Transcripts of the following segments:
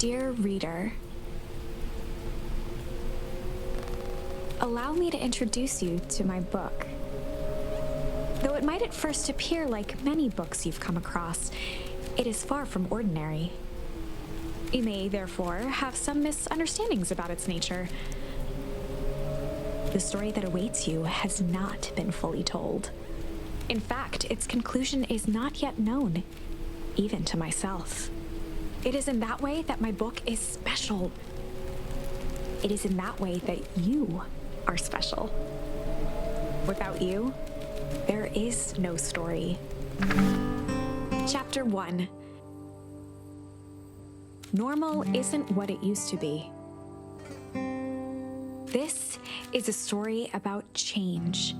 Dear reader, allow me to introduce you to my book. Though it might at first appear like many books you've come across, it is far from ordinary. You may, therefore, have some misunderstandings about its nature. The story that awaits you has not been fully told. In fact, its conclusion is not yet known, even to myself. It is in that way that my book is special. It is in that way that you are special. Without you, there is no story. Chapter 1. Normal isn't what it used to be. This is a story about change.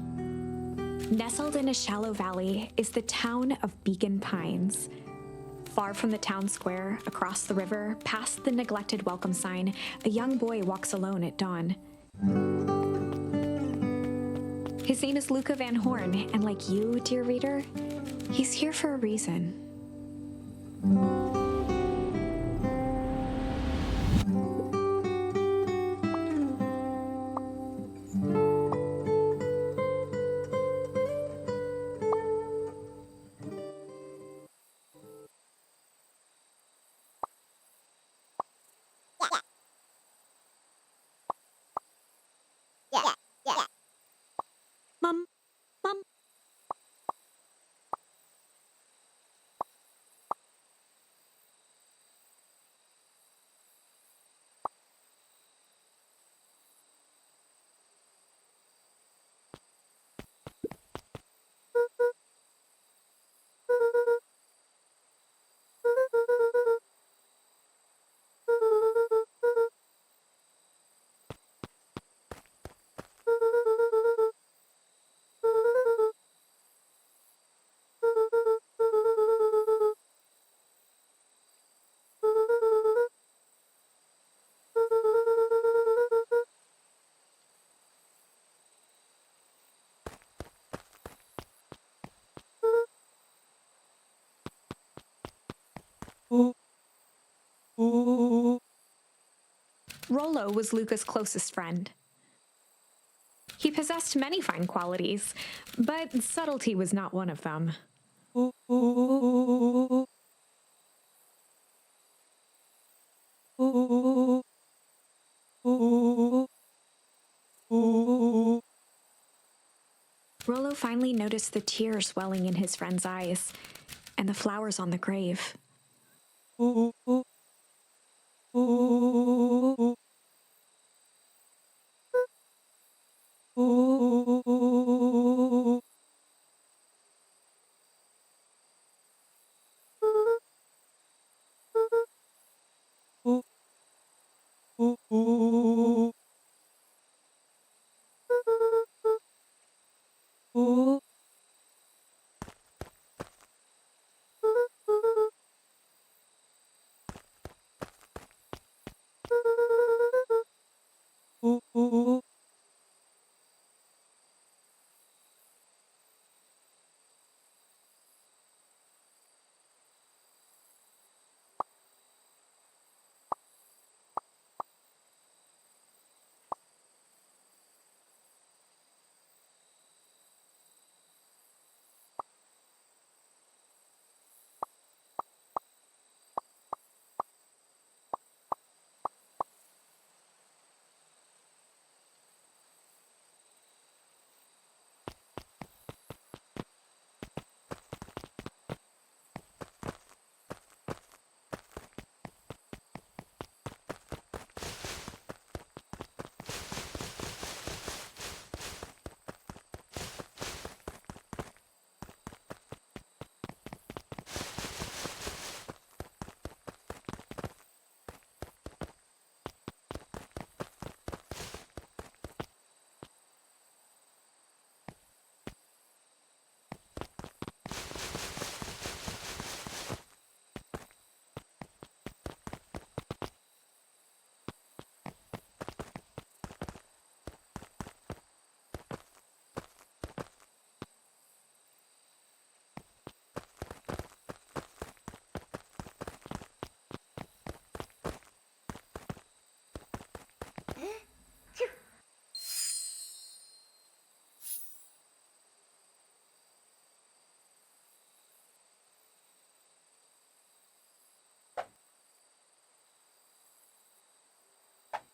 Nestled in a shallow valley is the town of Beacon Pines. Far from the town square, across the river, past the neglected welcome sign, a young boy walks alone at dawn. His name is Luca Van Horn, and like you, dear reader, he's here for a reason. Mom. Rollo was Luca's closest friend. He possessed many fine qualities, but subtlety was not one of them. Rollo finally noticed the tears welling in his friend's eyes and the flowers on the grave.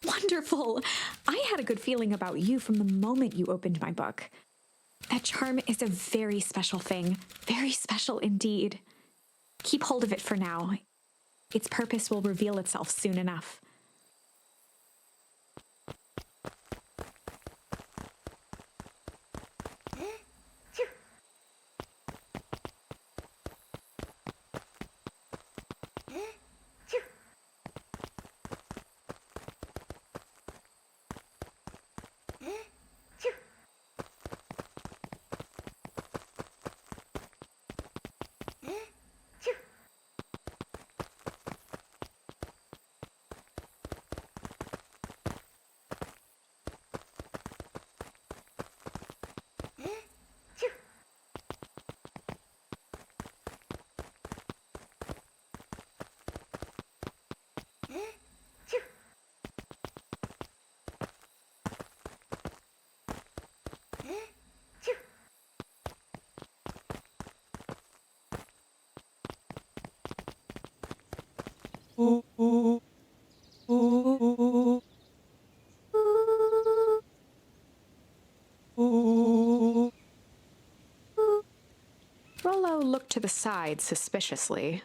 Wonderful! I had a good feeling about you from the moment you opened my book. That charm is a very special thing. Very special indeed. Keep hold of it for now. Its purpose will reveal itself soon enough. Rollo looked to the side suspiciously.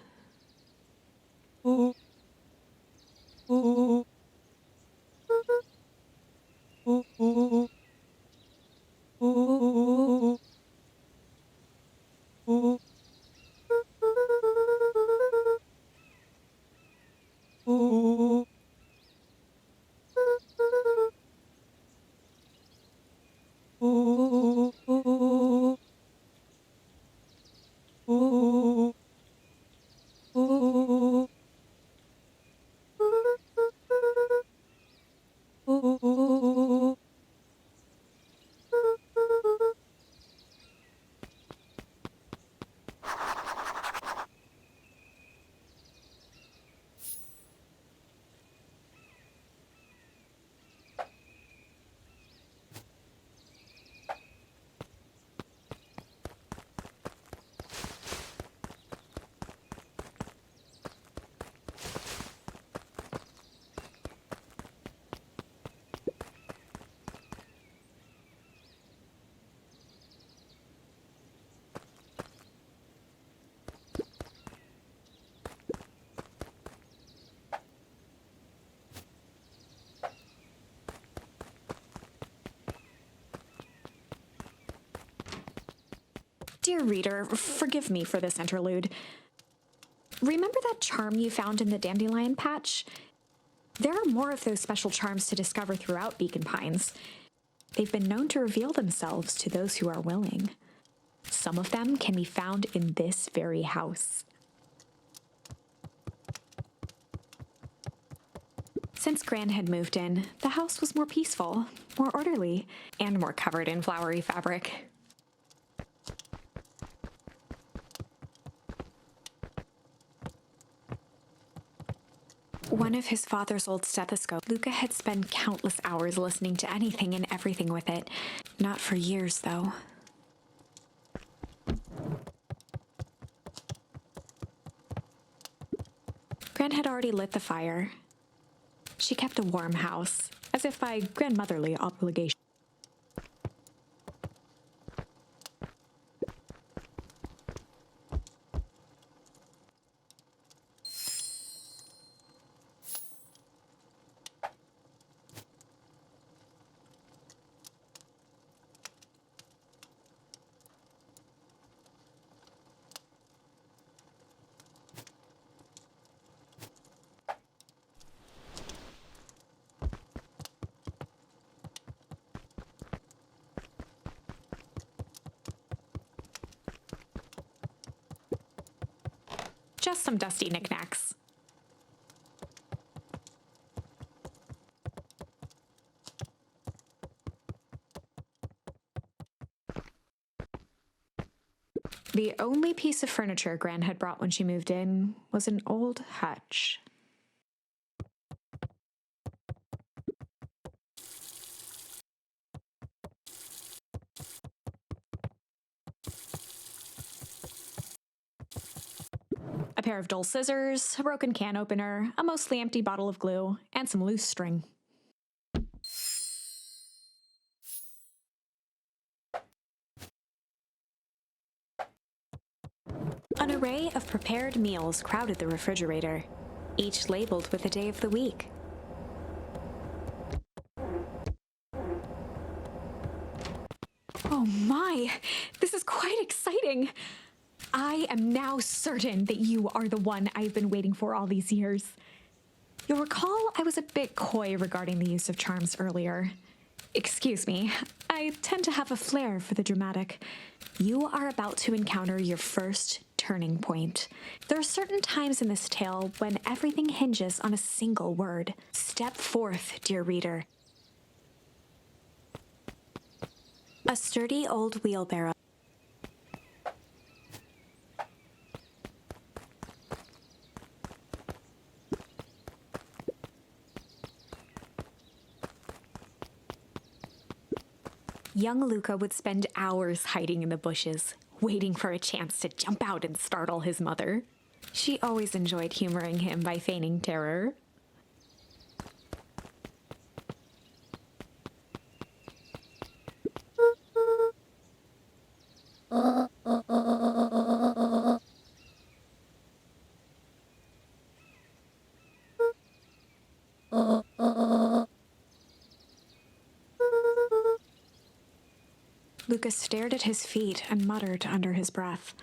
Dear reader, forgive me for this interlude. Remember that charm you found in the dandelion patch? There are more of those special charms to discover throughout Beacon Pines. They've been known to reveal themselves to those who are willing. Some of them can be found in this very house. Since Gran had moved in, the house was more peaceful, more orderly, and more covered in flowery fabric. One of his father's old stethoscopes. Luca had spent countless hours listening to anything and everything with it. Not for years, though. Gran had already lit the fire. She kept a warm house, as if by grandmotherly obligation. Just some dusty knickknacks. The only piece of furniture Gran had brought when she moved in was an old hutch. A pair of dull scissors, a broken can opener, a mostly empty bottle of glue, and some loose string. array of prepared meals crowded the refrigerator, each labeled with the day of the week. Oh my, this is quite exciting. I am now certain that you are the one I've been waiting for all these years. You'll recall I was a bit coy regarding the use of charms earlier. Excuse me, I tend to have a flair for the dramatic. You are about to encounter your first turning point. There are certain times in this tale when everything hinges on a single word. Step forth, dear reader. A sturdy old wheelbarrow. Young Luca would spend hours hiding in the bushes, waiting for a chance to jump out and startle his mother. She always enjoyed humoring him by feigning terror. Lucas stared at his feet and muttered under his breath.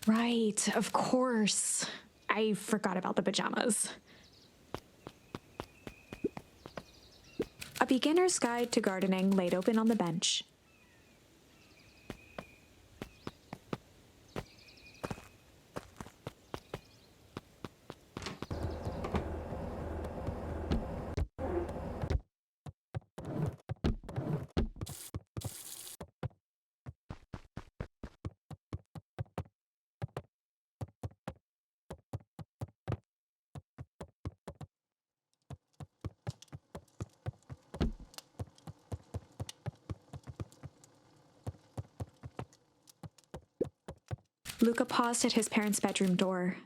Right, of course. I forgot about the pajamas. A beginner's guide to gardening laid open on the bench. Luca paused at his parents' bedroom door.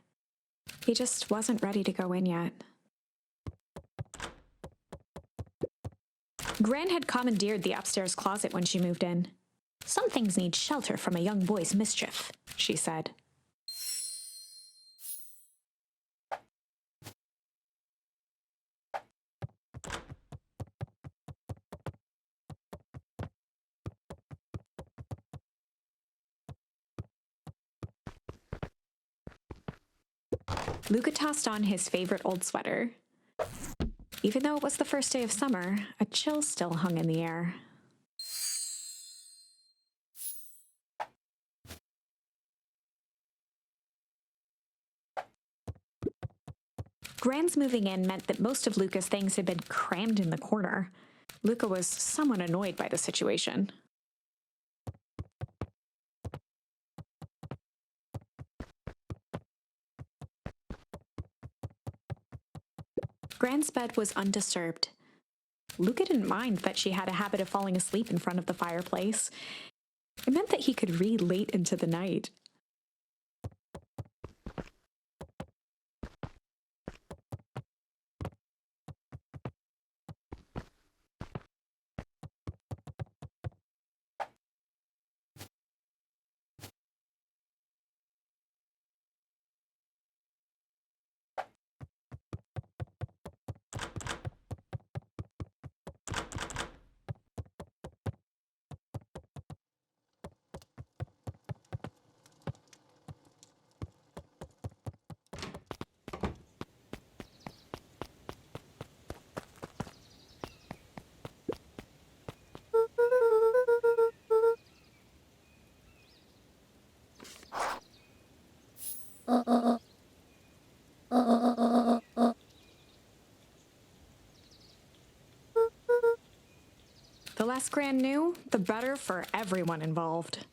He just wasn't ready to go in yet. Gran had commandeered the upstairs closet when she moved in. "Some things need shelter from a young boy's mischief," she said. Luca tossed on his favorite old sweater. Even though it was the first day of summer, a chill still hung in the air. Gran's moving in meant that most of Luca's things had been crammed in the corner. Luca was somewhat annoyed by the situation. Gran's bed was undisturbed. Luca didn't mind that she had a habit of falling asleep in front of the fireplace. It meant that he could read late into the night. The less Gran knew, the better for everyone involved.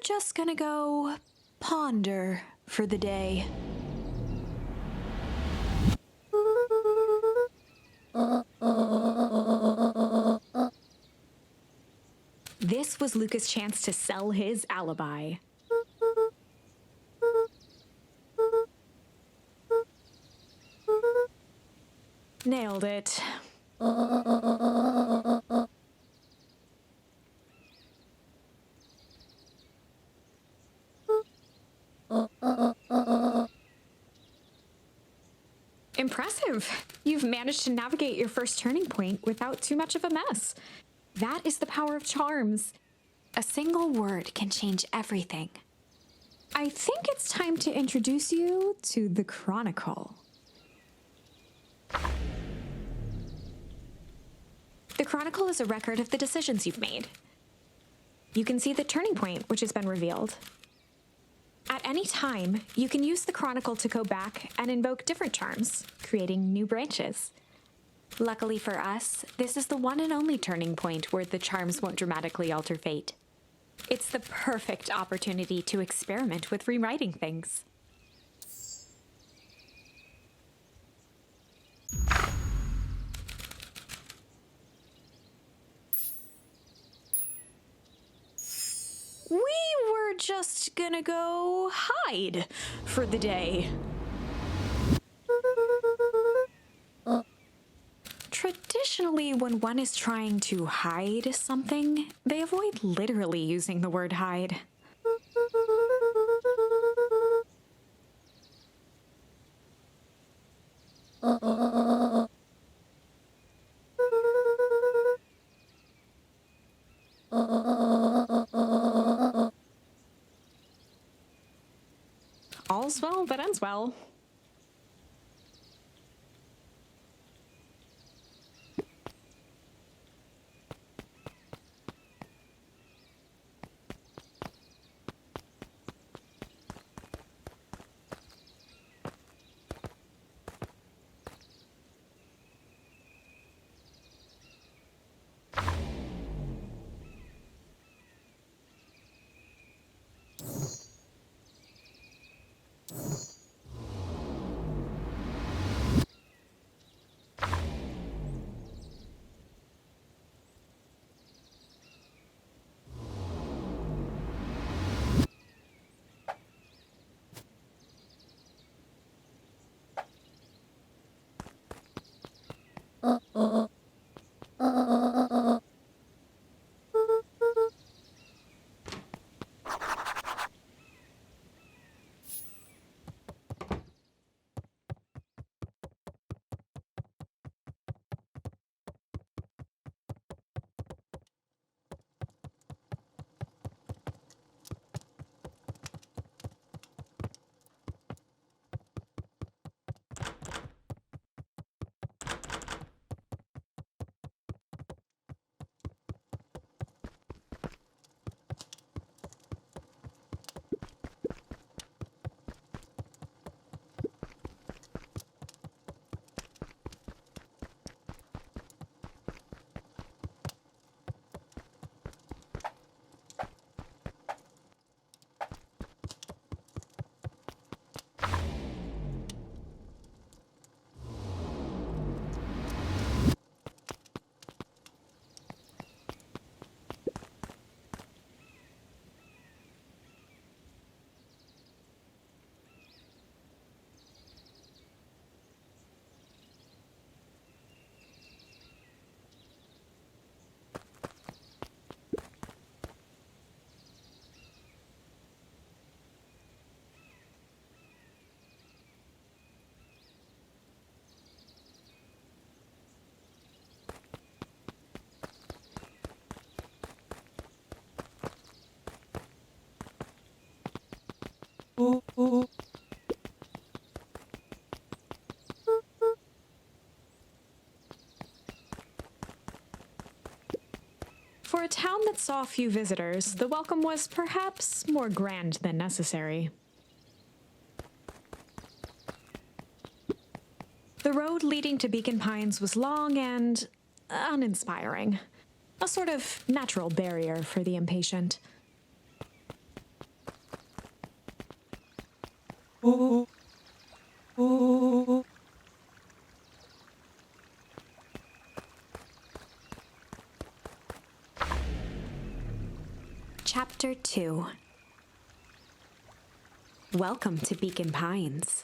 just gonna go ponder for the day. This was Luca's chance to sell his alibi. Nailed it. Impressive. You've managed to navigate your first turning point without too much of a mess. That is the power of charms. A single word can change everything. I think it's time to introduce you to the Chronicle. The Chronicle is a record of the decisions you've made. You can see the turning point which has been revealed. At any time, you can use the Chronicle to go back and invoke different charms, creating new branches. Luckily for us, this is the one and only turning point where the charms won't dramatically alter fate. It's the perfect opportunity to experiment with rewriting things. We were just gonna go hide for the day. Traditionally, when one is trying to hide something, they avoid literally using the word hide. All's well that ends well. For a town that saw few visitors, the welcome was perhaps more grand than necessary. The road leading to Beacon Pines was long and uninspiring, a sort of natural barrier for the impatient. Chapter 2. Welcome to Beacon Pines.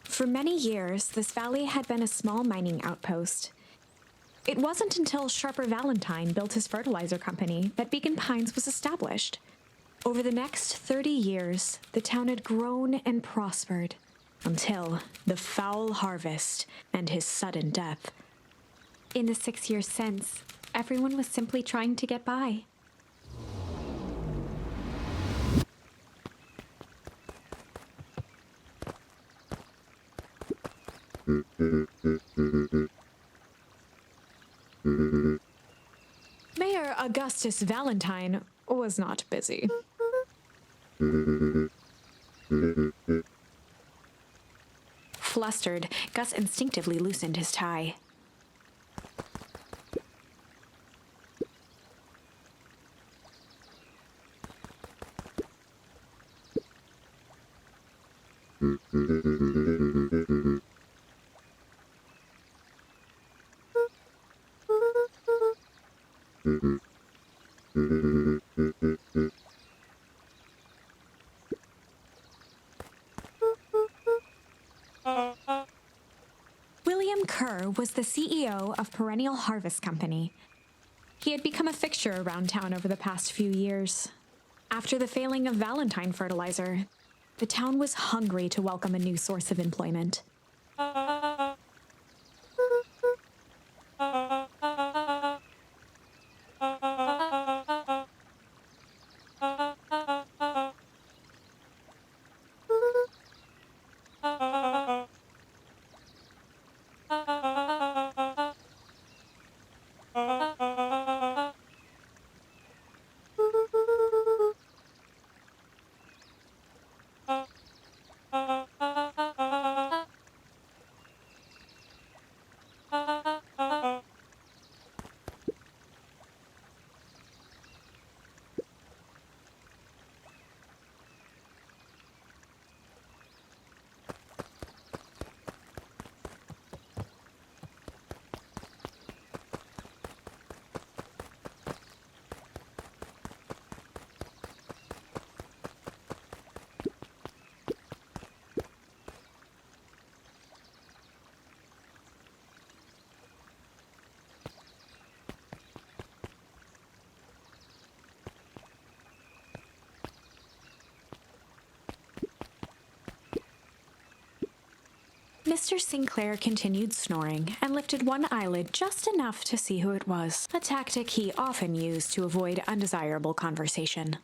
For many years, this valley had been a small mining outpost. It wasn't until Sharper Valentine built his fertilizer company that Beacon Pines was established. Over the next 30 years, the town had grown and prospered until the foul harvest and his sudden death. In the 6 years since, everyone was simply trying to get by. Mayor Augustus Valentine was not busy. Flustered, Gus instinctively loosened his tie. William Kerr was the CEO of Perennial Harvest Company. He had become a fixture around town over the past few years. After the failing of Valentine fertilizer, the town was hungry to welcome a new source of employment. Mr. Sinclair continued snoring and lifted one eyelid just enough to see who it was, a tactic he often used to avoid undesirable conversation.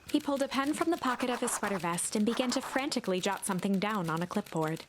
He pulled a pen from the pocket of his sweater vest and began to frantically jot something down on a clipboard.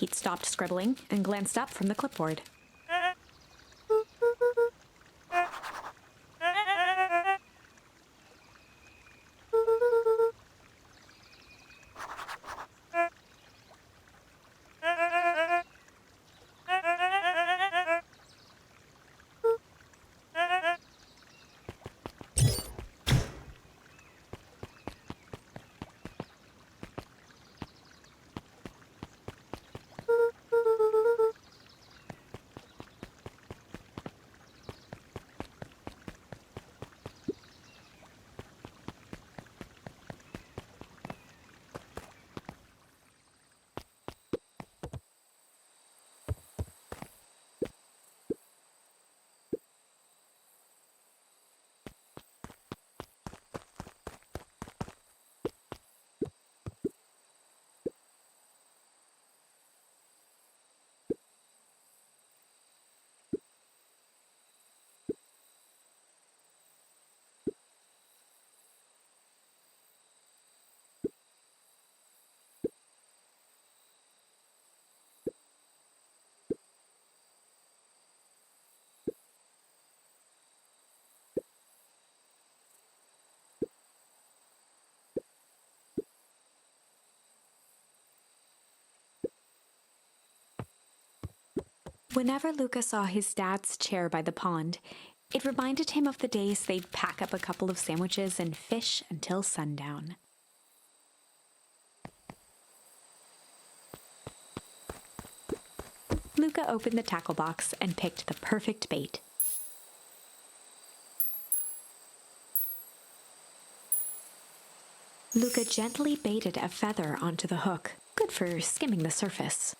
Pete stopped scribbling and glanced up from the clipboard. Whenever Luca saw his dad's chair by the pond, it reminded him of the days they'd pack up a couple of sandwiches and fish until sundown. Luca opened the tackle box and picked the perfect bait. Luca gently baited a feather onto the hook, good for skimming the surface.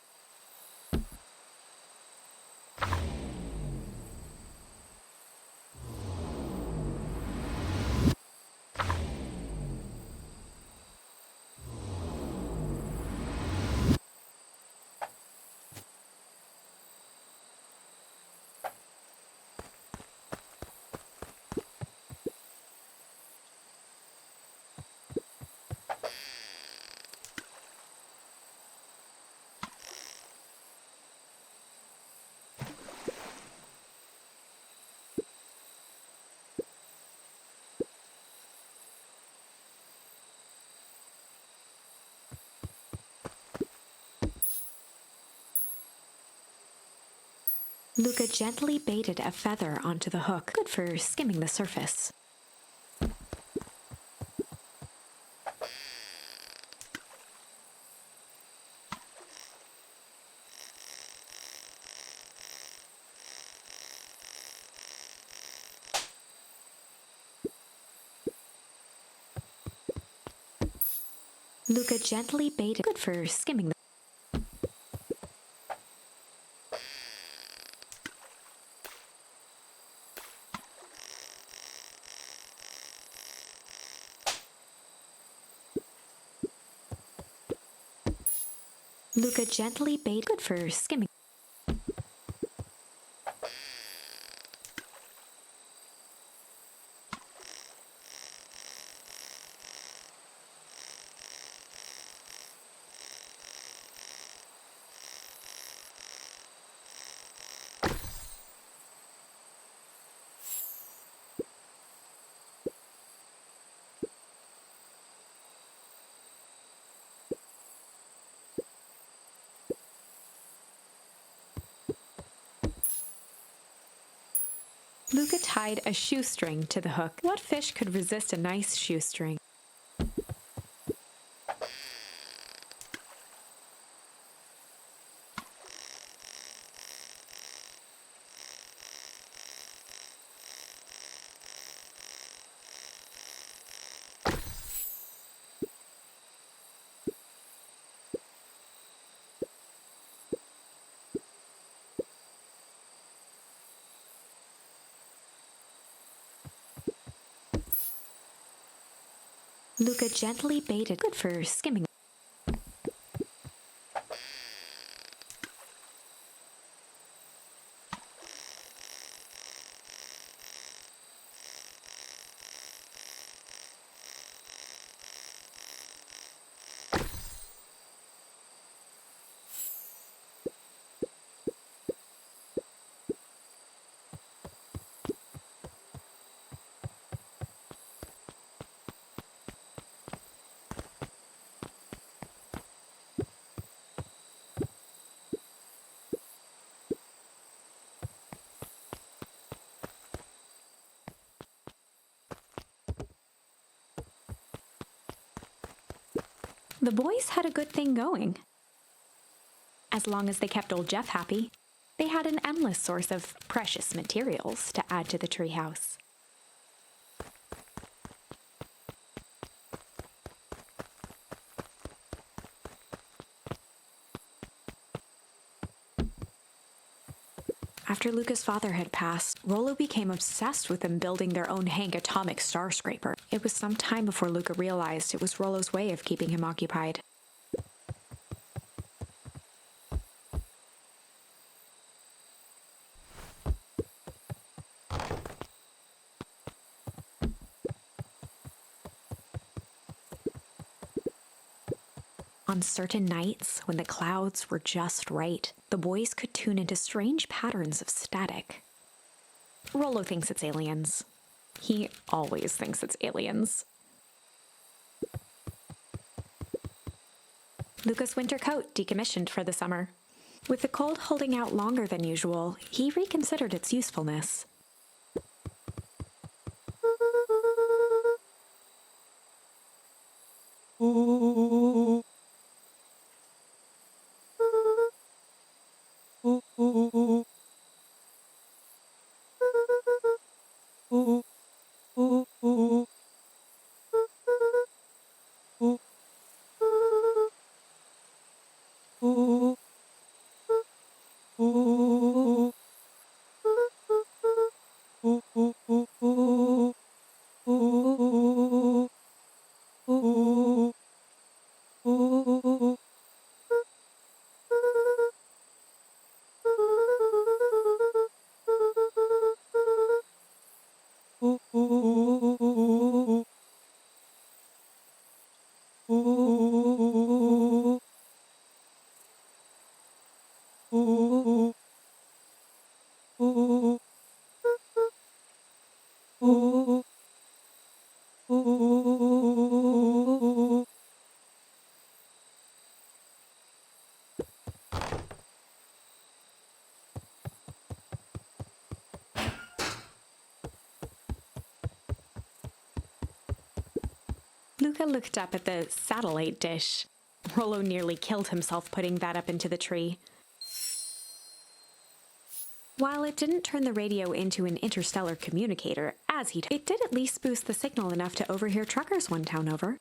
Luca gently baited a feather onto the hook, good for skimming the surface. Luca gently baited, good for skimming the Luca gently baited, good for skimming. Luca tied a shoestring to the hook. What fish could resist a nice shoestring? Luca gently baited, good for skimming. The boys had a good thing going. As long as they kept old Jeff happy, they had an endless source of precious materials to add to the treehouse. After Luca's father had passed, Rollo became obsessed with them building their own Hank atomic star scraper. It was some time before Luca realized it was Rollo's way of keeping him occupied. On certain nights, when the clouds were just right, the boys could tune into strange patterns of static. Rollo thinks it's aliens. He always thinks it's aliens. Luca's winter coat decommissioned for the summer. With the cold holding out longer than usual, he reconsidered its usefulness. Luca looked up at the satellite dish. Rollo nearly killed himself putting that up into the tree. While it didn't turn the radio into an interstellar communicator, it did at least boost the signal enough to overhear truckers one town over.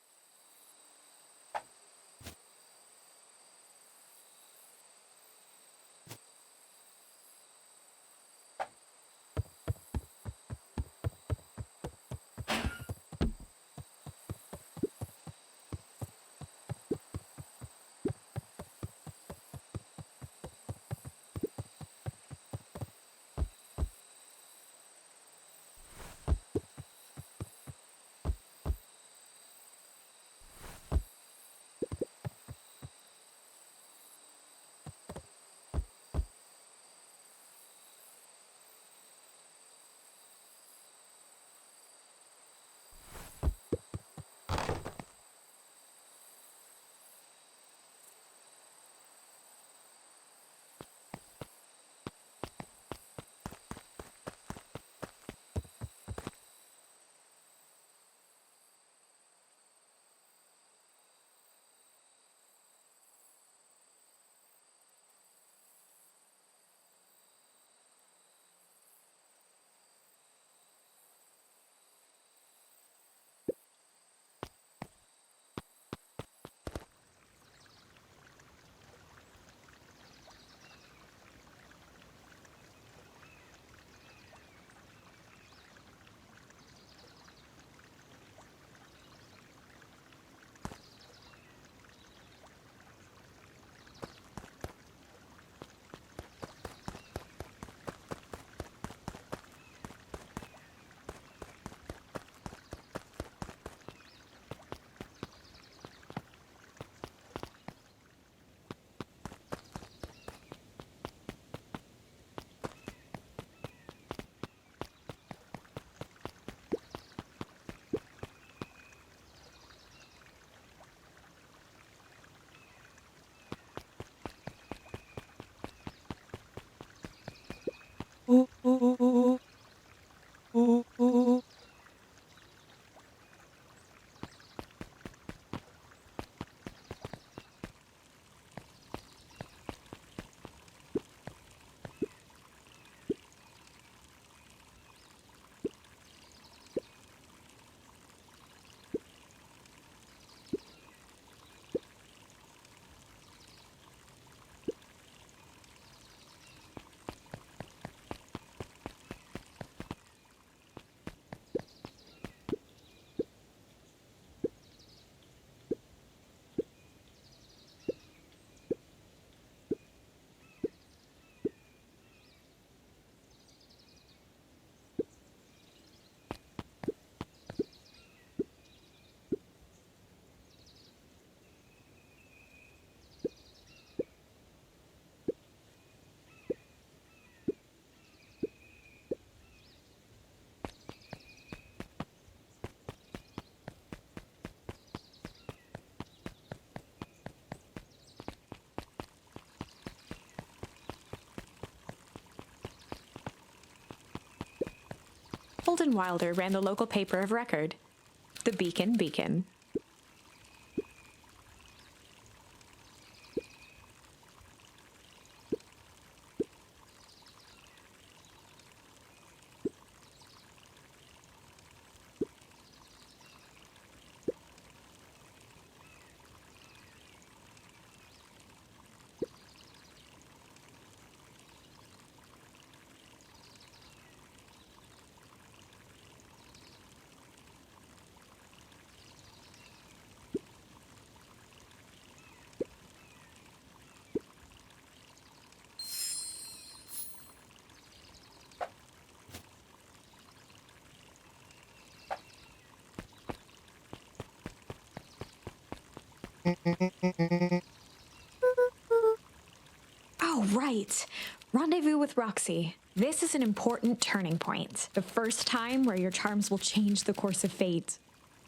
Holden Wilder ran the local paper of record, the Beacon Beacon. Oh, right. Rendezvous with Roxy. This is an important turning point. The first time where your charms will change the course of fate.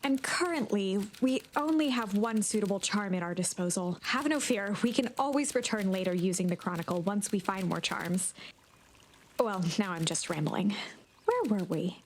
And currently, we only have one suitable charm at our disposal. Have no fear, we can always return later using the Chronicle once we find more charms. Well, now I'm just rambling. Where were we?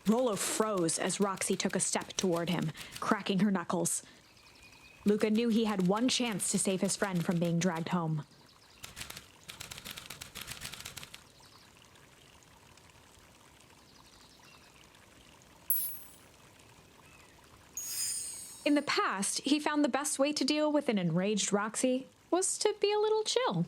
Rollo froze as Roxy took a step toward him, cracking her knuckles. Luca knew he had one chance to save his friend from being dragged home. In the past, he found the best way to deal with an enraged Roxy was to be a little chill.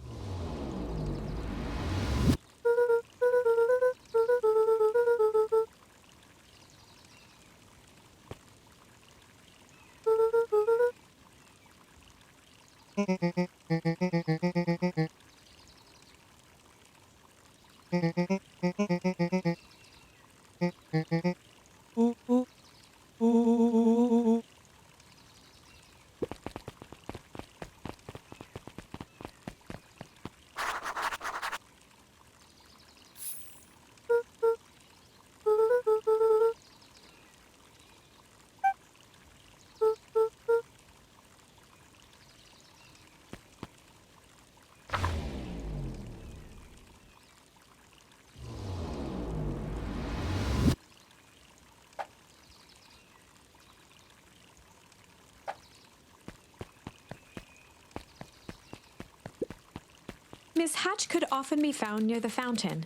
Miss Hatch could often be found near the fountain,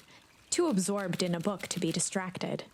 too absorbed in a book to be distracted.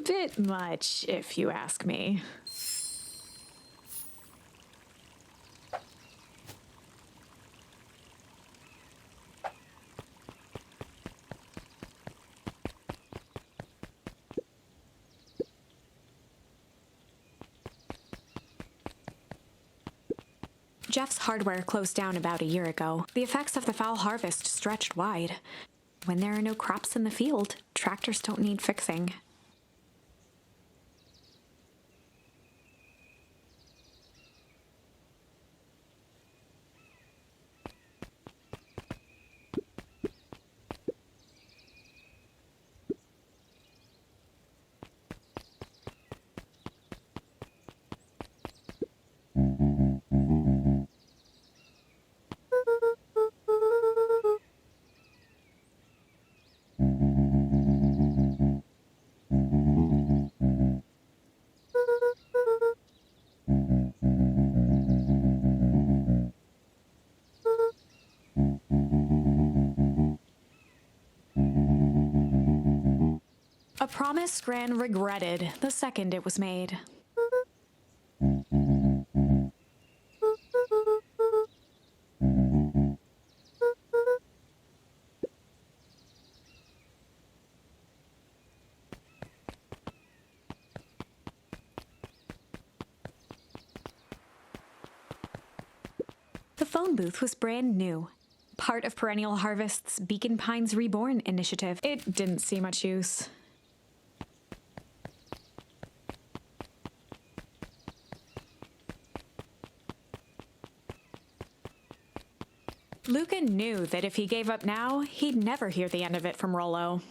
bit much, if you ask me. Jeff's hardware closed down about a year ago. The effects of the foul harvest stretched wide. When there are no crops in the field, tractors don't need fixing. A promise Gran regretted the second it was made. The phone booth was brand new, part of Perennial Harvest's Beacon Pines Reborn initiative. It didn't see much use. Luca knew that if he gave up now, he'd never hear the end of it from Rollo.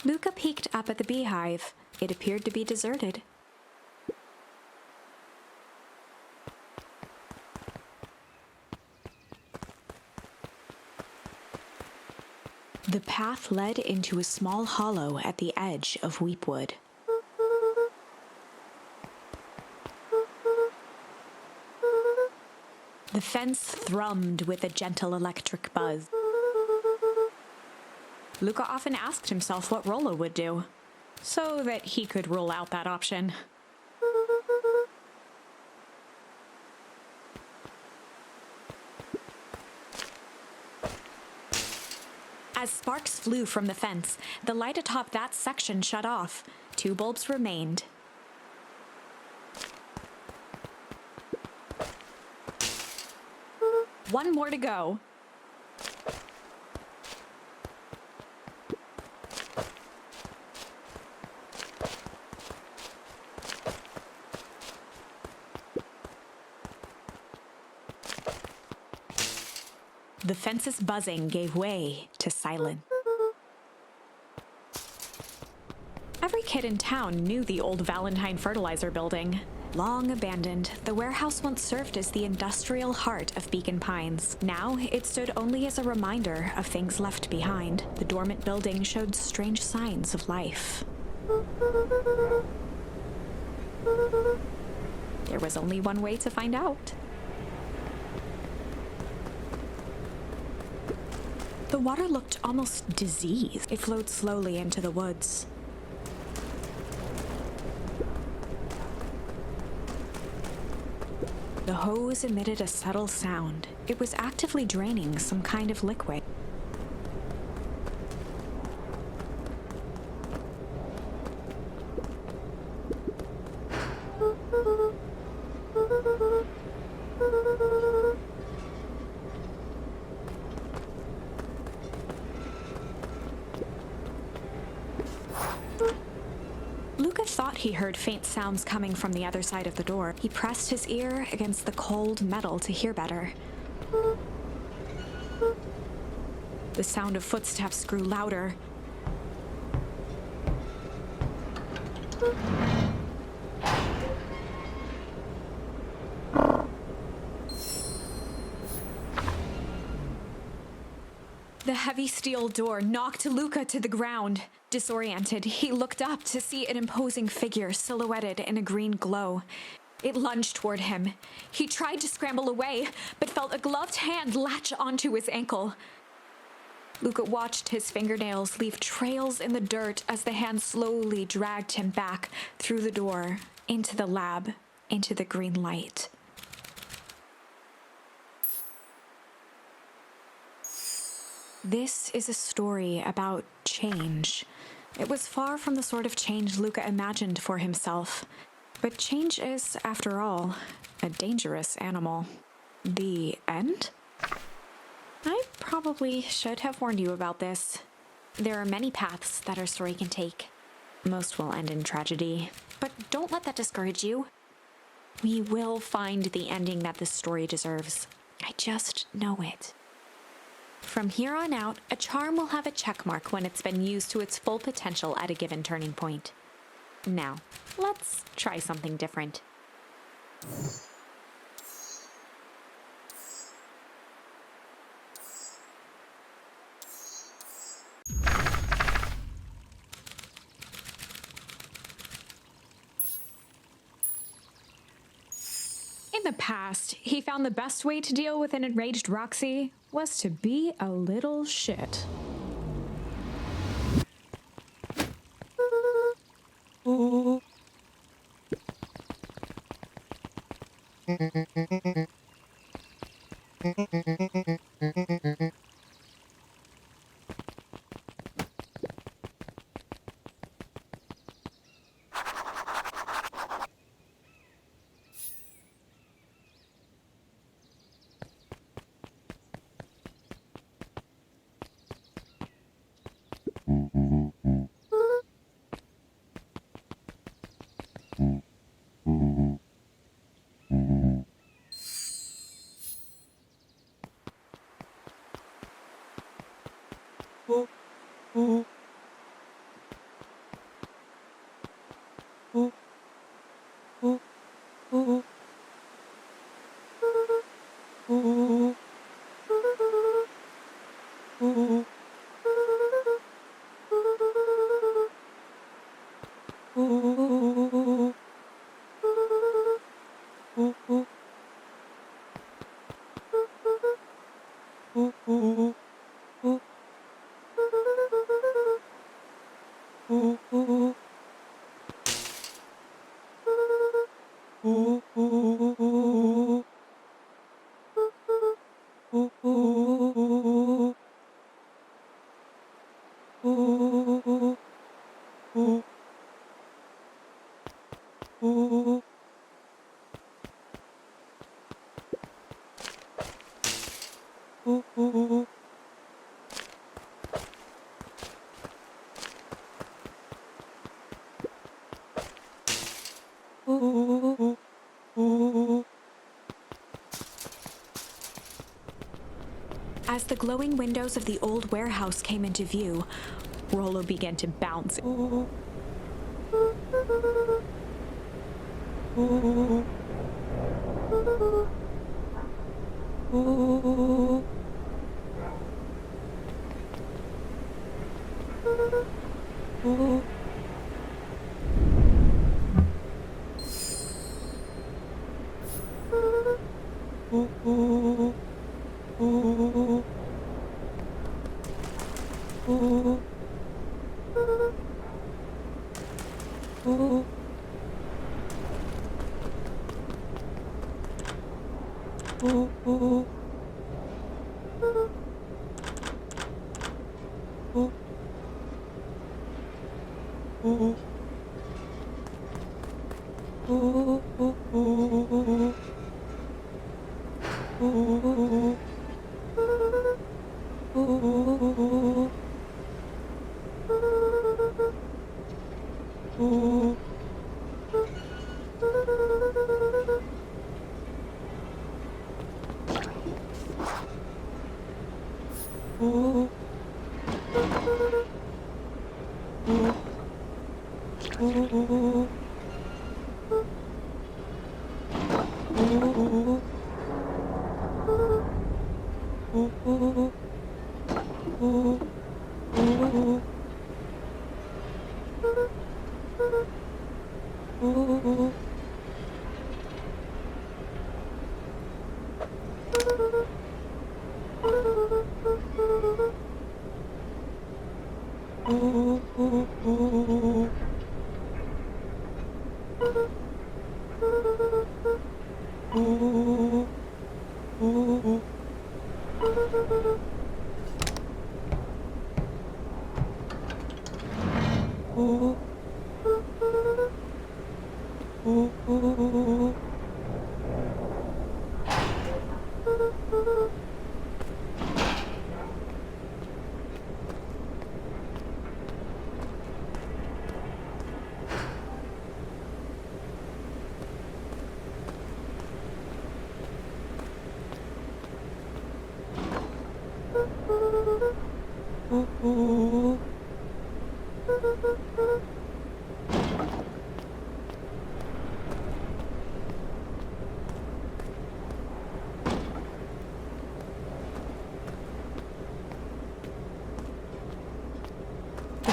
Luca peeked up at the beehive. It appeared to be deserted. The path led into a small hollow at the edge of Weepwood. The fence thrummed with a gentle electric buzz. Luca often asked himself what Rollo would do, so that he could rule out that option. As sparks flew from the fence, the light atop that section shut off. 2 bulbs remained. One more to go. The fence's buzzing gave way to silence. Every kid in town knew the old Valentine fertilizer building. Long abandoned, the warehouse once served as the industrial heart of Beacon Pines. Now, it stood only as a reminder of things left behind. The dormant building showed strange signs of life. There was only one way to find out. The water looked almost diseased. It flowed slowly into the woods. The hose emitted a subtle sound. It was actively draining some kind of liquid. Luca thought thought he heard faint sounds coming from the other side of the door. He pressed his ear against the cold metal to hear better. The sound of footsteps grew louder. The heavy steel door knocked Luca to the ground. Disoriented, he looked up to see an imposing figure silhouetted in a green glow. It lunged toward him. He tried to scramble away, but felt a gloved hand latch onto his ankle. Luca watched his fingernails leave trails in the dirt as the hand slowly dragged him back through the door, into the lab, into the green light. This is a story about change. It was far from the sort of change Luca imagined for himself. But change is, after all, a dangerous animal. The end? I probably should have warned you about this. There are many paths that our story can take. Most will end in tragedy. But don't let that discourage you. We will find the ending that this story deserves. I just know it. From here on out, a charm will have a check mark when it's been used to its full potential at a given turning point. Now, let's try something different. In the past, he found the best way to deal with an enraged Roxy was to be a little shit. As the glowing windows of the old warehouse came into view, Rollo began to bounce. The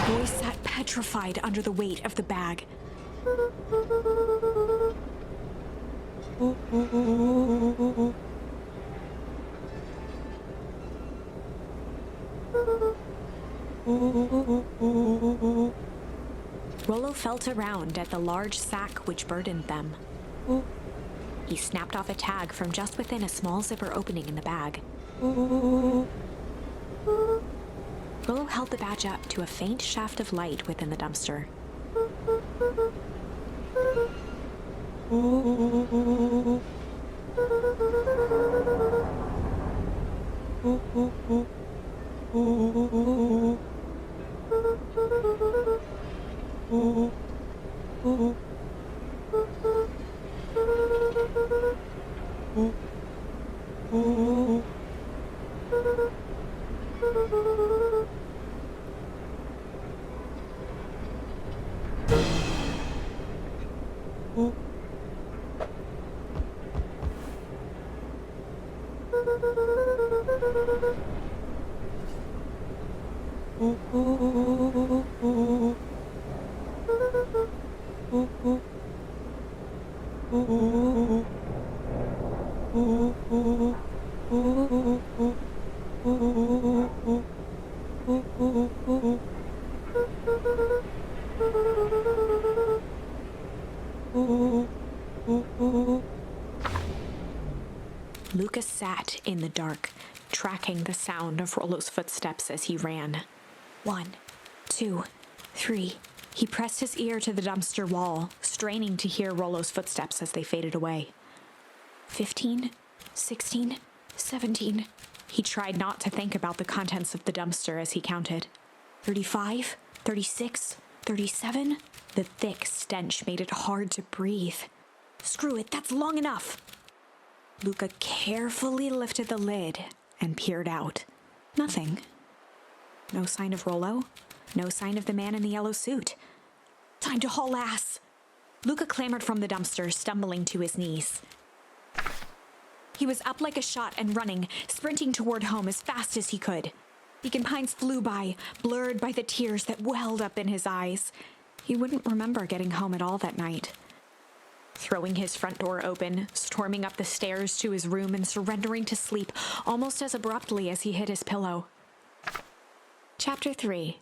boy sat petrified under the weight of the bag. Rollo felt around at the large sack which burdened them. He snapped off a tag from just within a small zipper opening in the bag. Rollo held the badge up to a faint shaft of light within the dumpster. Lucas sat in the dark, tracking the sound of Rollo's footsteps as he ran. 1, 2, 3. He pressed his ear to the dumpster wall, straining to hear Rollo's footsteps as they faded away. 15, 16, 17. He tried not to think about the contents of the dumpster as he counted. 35, 36, 37. The thick stench made it hard to breathe. Screw it, that's long enough. Luca carefully lifted the lid and peered out. Nothing. No sign of Rollo. No sign of the man in the yellow suit. Time to haul ass. Luca clambered from the dumpster, stumbling to his knees. He was up like a shot and running, sprinting toward home as fast as he could. Beacon Pines flew by, blurred by the tears that welled up in his eyes. He wouldn't remember getting home at all that night. Throwing his front door open, storming up the stairs to his room and surrendering to sleep almost as abruptly as he hit his pillow. Chapter 3.